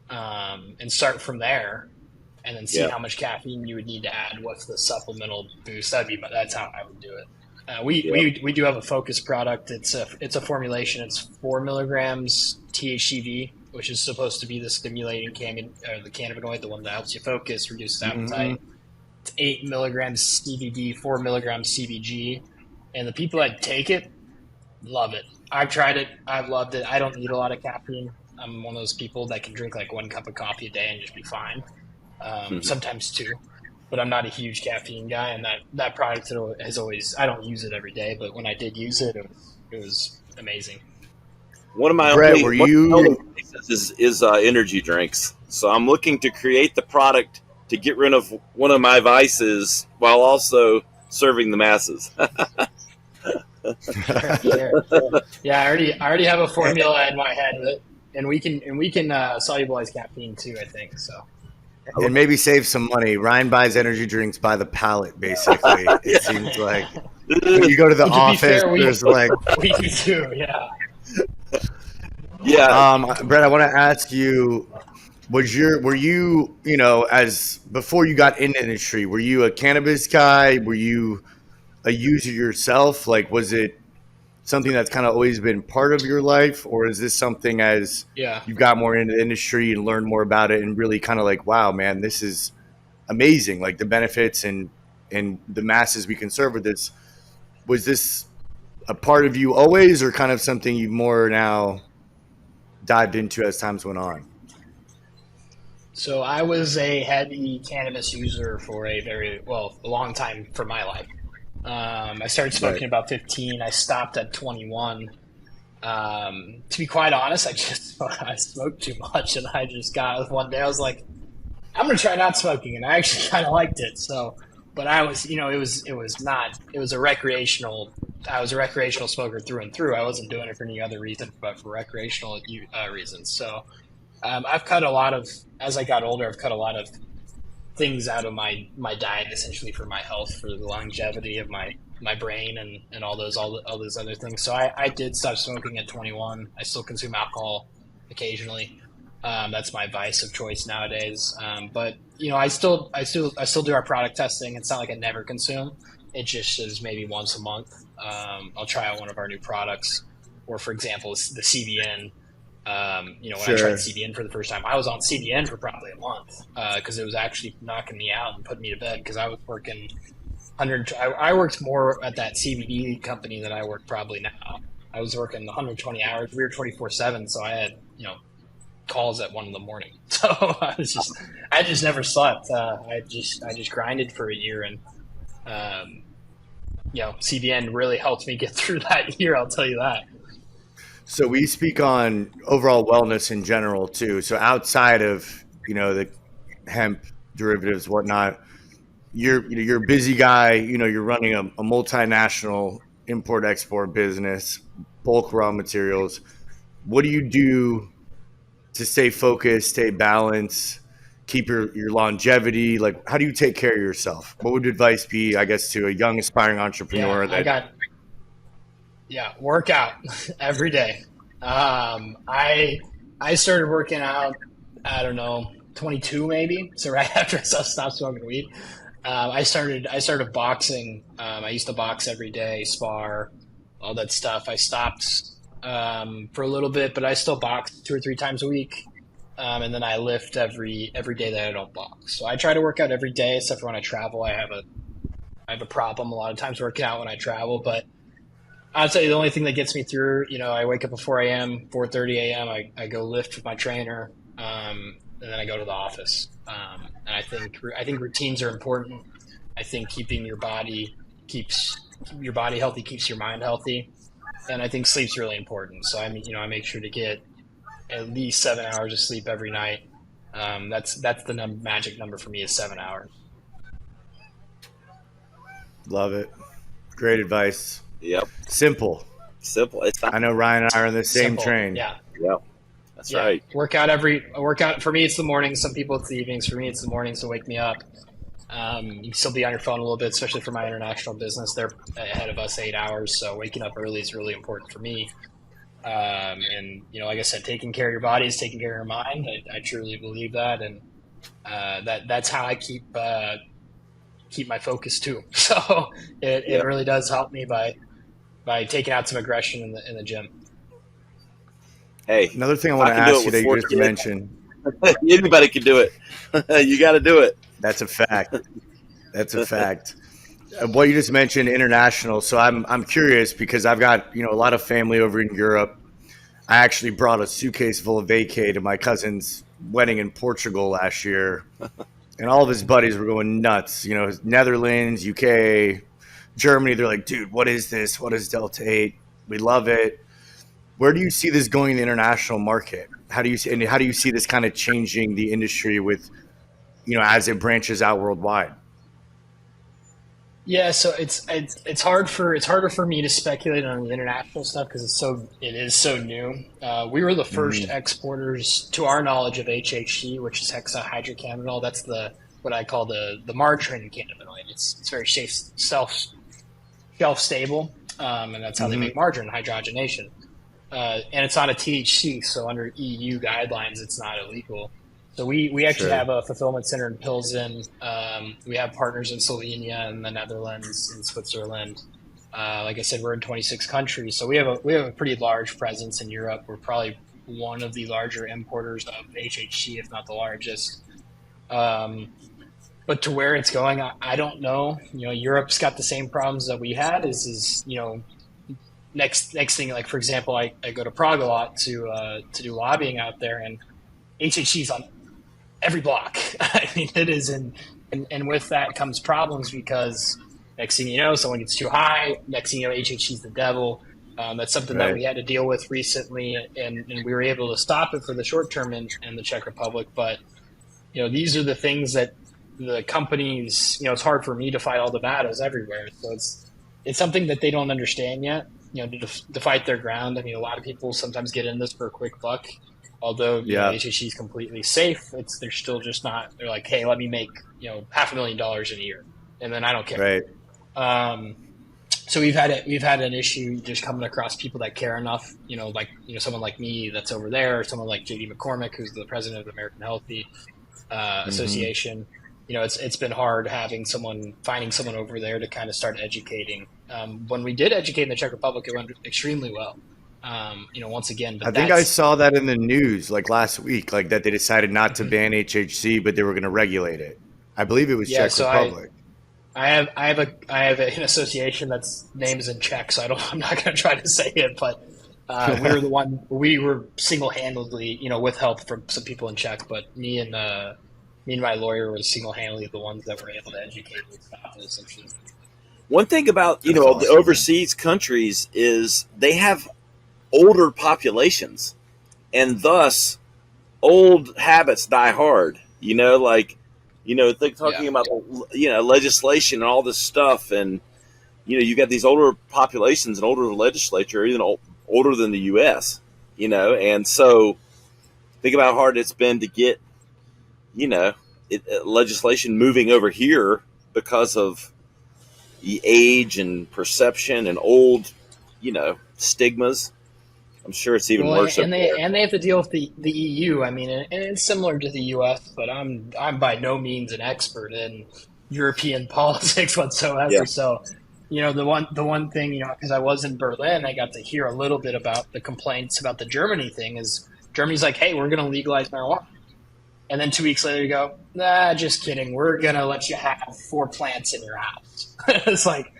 and start from there, and then see how much caffeine you would need to add with the supplemental boost. That's how I would do it. We do have a focus product. It's a formulation. It's 4 milligrams THCV, which is supposed to be the stimulating the cannabinoid, the one that helps you focus, reduces appetite. It's 8 milligrams CBD, 4 milligrams CBG, and the people that take it love it. I've tried it. I've loved it. I don't need a lot of caffeine. I'm one of those people that can drink like 1 cup of coffee a day and just be fine. Sometimes 2. But I'm not a huge caffeine guy, and that product has always, I don't use it every day, but when I did use it, it was amazing. One of my Brett, only is energy drinks. So I'm looking to create the product to get rid of one of my vices while also serving the masses. Sure. Yeah, I already have a formula in my head, and we can solubilize caffeine too, I think, so. And maybe save some money. Ryan buys energy drinks by the pallet, basically. It seems like when you go to the office, there's like we do, yeah. Yeah. Brett, I want to ask you: were you as before you got into industry? Were you a cannabis guy? Were you a user yourself? Like, was it something that's kind of always been part of your life, or is this something as you got more into the industry and learned more about it and really kind of like, wow, man, this is amazing, like the benefits and the masses we can serve with this? Was this a part of you always, or kind of something you've more now dived into as times went on? So I was a heavy cannabis user for a long time for my life. I started smoking at about 15. I stopped at 21. To be quite honest, I smoked too much, and I just got one day. I was like, I'm gonna try not smoking, and I actually kind of liked it. So, but I was, it was a recreational. I was a recreational smoker through and through. I wasn't doing it for any other reason, but for recreational reasons. So, I've cut a lot of, as I got older, I've cut a lot of things out of my diet, essentially, for my health, for the longevity of my brain and all those other things. So I did stop smoking at 21. I still consume alcohol occasionally. That's my vice of choice nowadays. But I still do our product testing. It's not like I never consume. It just is maybe once a month. I'll try out one of our new products, or for example, the CBN. When I tried CBN for the first time, I was on CBN for probably a month because it was actually knocking me out and putting me to bed because I was working I worked more at that CBD company than I work probably now. I was working 120 hours. We were 24/7, so I had calls at 1 a.m. So I just never slept. I just grinded for a year, and CBN really helped me get through that year. I'll tell you that. So we speak on overall wellness in general too. So outside of the hemp derivatives, whatnot, you're a busy guy. You're running a multinational import-export business, bulk raw materials. What do you do to stay focused, stay balanced, keep your longevity? Like, how do you take care of yourself? What would advice be, I guess, to a young aspiring entrepreneur? Work out every day. I started working out, I don't know, 22 maybe. So right after I stopped smoking weed, I started boxing. I used to box every day, spar, all that stuff. I stopped for a little bit, but I still box 2 or 3 times a week. And then I lift every day that I don't box. So I try to work out every day, except for when I travel. I have a problem a lot of times working out when I travel, but I'll tell you, the only thing that gets me through, I wake up at 4 a.m., 4:30 a.m. I go lift with my trainer, and then I go to the office. And I think routines are important. I think keeping your body healthy keeps your mind healthy, and I think sleep's really important. So I make sure to get at least 7 hours of sleep every night. That's the magic number for me is 7 hours. Love it. Great advice. Yep. Simple. I know Ryan and I are on the same train. Yeah. Yep. That's right. Workout for me, it's the morning. Some people it's the evenings. For me, it's the morning. So wake me up. You can still be on your phone a little bit, especially for my international business. They're ahead of us 8 hours. So waking up early is really important for me. And like I said, taking care of your body is taking care of your mind. I truly believe that. And that's how I keep keep my focus too. So it really does help me by taking out some aggression in the gym. Hey, another thing I want to ask you that you just mentioned. Anybody can do it. You got to do it. That's a fact. That's a fact. What you just mentioned, international. So I'm curious because I've got, a lot of family over in Europe. I actually brought a suitcase full of vacay to my cousin's wedding in Portugal last year, and all of his buddies were going nuts. Netherlands, UK, Germany. They're like, dude, what is this? What is Delta 8? We love it. Where do you see this going in the international market? How do you see this kind of changing the industry with, as it branches out worldwide? Yeah, so it's harder for me to speculate on the international stuff because it is so new. We were the first exporters, to our knowledge, of HHC, which is hexahydrocannabinol. That's what I call the margarine cannabinoid. It's very shelf stable, and that's how they make margarine, hydrogenation. And it's not a THC, so under EU guidelines, it's not illegal. So we actually have a fulfillment center in Pilsen. We have partners in Slovenia and the Netherlands and Switzerland. Like I said, we're in 26 countries. So we have a pretty large presence in Europe. We're probably one of the larger importers of HHC, if not the largest. But to where it's going, I don't know. Europe's got the same problems that we had. Next thing, like for example, I go to Prague a lot to do lobbying out there, and HHC's on every block. I mean, it is, and with that comes problems because next thing you know, someone gets too high. Next thing you know, HHC's the devil. That's something that we had to deal with recently, and we were able to stop it for the short term in the Czech Republic. But these are the things that the companies. It's hard for me to fight all the battles everywhere. So it's something that they don't understand yet. To fight their ground. I mean, a lot of people sometimes get in this for a quick buck. Although HHC is completely safe, they're still just not. They're like, hey, let me make $500,000 in a year, and then I don't care. Right. So we've had an issue just coming across people that care enough. Someone like me that's over there, or someone like JD McCormick, who's the president of the American Healthy Association. It's been hard finding someone over there to kind of start educating. When we did educate in the Czech Republic, it went extremely well. Once again, but I think I saw that in the news like last week, like that they decided not to ban HHC, but they were going to regulate it. I believe it was Czech Republic. I have an association that's names in Czech, so I'm not going to try to say it, but we were single-handedly, with help from some people in Czech, but me and my lawyer were single-handedly the ones that were able to educate and stop this. One thing about the overseas countries is they have older populations, and thus old habits die hard. Talking about legislation and all this stuff, and you got these older populations and older legislature, even older than the U.S. And so think about how hard it's been to get legislation moving over here because of the age and perception and old stigmas. I'm sure it's even worse. And they have to deal with the EU. I mean, and it's similar to the US, but I'm by no means an expert in European politics whatsoever. Yeah. So, the one thing, because I was in Berlin, I got to hear a little bit about the complaints about the Germany thing. Is Germany's like, hey, we're going to legalize marijuana, and then 2 weeks later you go, nah, just kidding. We're going to let you have 4 plants in your house. It's like,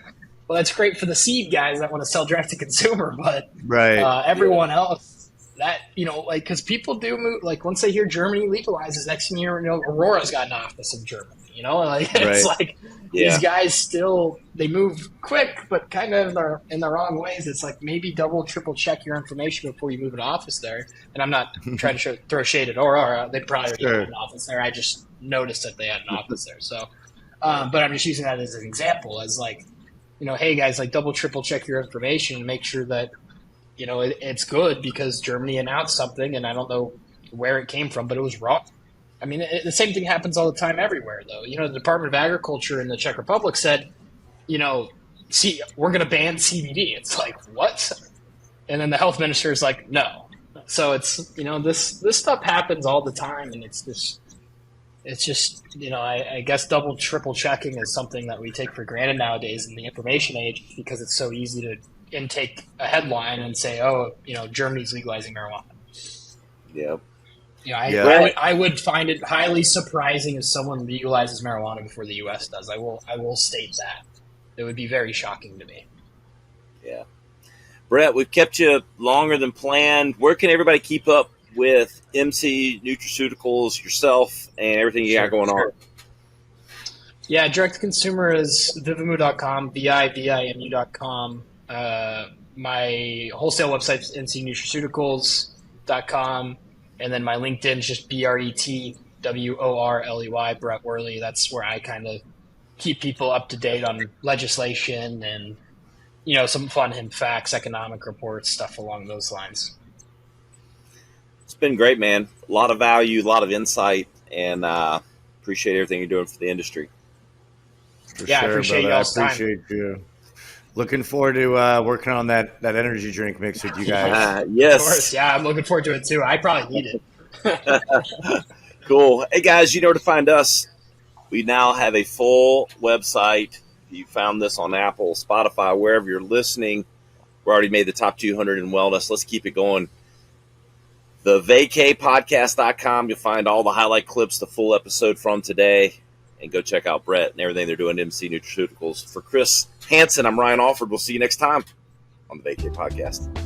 well, that's great for the seed guys that want to sell direct to consumer, but everyone else that, because people do move, like once they hear Germany legalizes, next thing you know, Aurora's got an office in Germany, it's like these guys still, they move quick, but kind of in the wrong ways. It's like maybe double, triple check your information before you move an office there. And I'm not trying to throw shade at Aurora. They probably already had an office there. I just noticed that they had an office there. So, but I'm just using that as an example, as like, hey guys, like double, triple check your information and make sure that, it's good, because Germany announced something and I don't know where it came from, but it was wrong. I mean, the same thing happens all the time everywhere, though. The Department of Agriculture in the Czech Republic said, we're going to ban CBD. It's like, what? And then the health minister is like, no. So it's, this stuff happens all the time, and it's just, It's just, I guess double, triple checking is something that we take for granted nowadays in the information age because it's so easy to intake a headline and say, oh, Germany's legalizing marijuana. Yeah. I would find it highly surprising if someone legalizes marijuana before the U.S. does. I will state that. It would be very shocking to me. Yeah. Brett, we've kept you longer than planned. Where can everybody keep up with MC Nutraceuticals, yourself, and everything you got going on? Yeah, direct to consumer is vivimu.com, vivimu.com. My wholesale website is ncnutraceuticals.com. And then my LinkedIn is just BRETWORLEY, Brett Worley. That's where I kind of keep people up to date on legislation and, some fun hemp facts, economic reports, stuff along those lines. It's been great, man. A lot of value, a lot of insight, and appreciate everything you're doing for the industry. For sure, I appreciate y'all's time. I appreciate you. Looking forward to working on that energy drink mix with you guys. Yes. Of course. Yeah, I'm looking forward to it too. I probably need it. Cool. Hey, guys, you know where to find us. We now have a full website. You found this on Apple, Spotify, wherever you're listening. We already made the top 200 in wellness. Let's keep it going. The vacaypodcast.com. You'll find all the highlight clips, the full episode from today. And go check out Brett and everything they're doing at MC Nutraceuticals. For Chris Hansen, I'm Ryan Alford. We'll see you next time on the Vacay Podcast.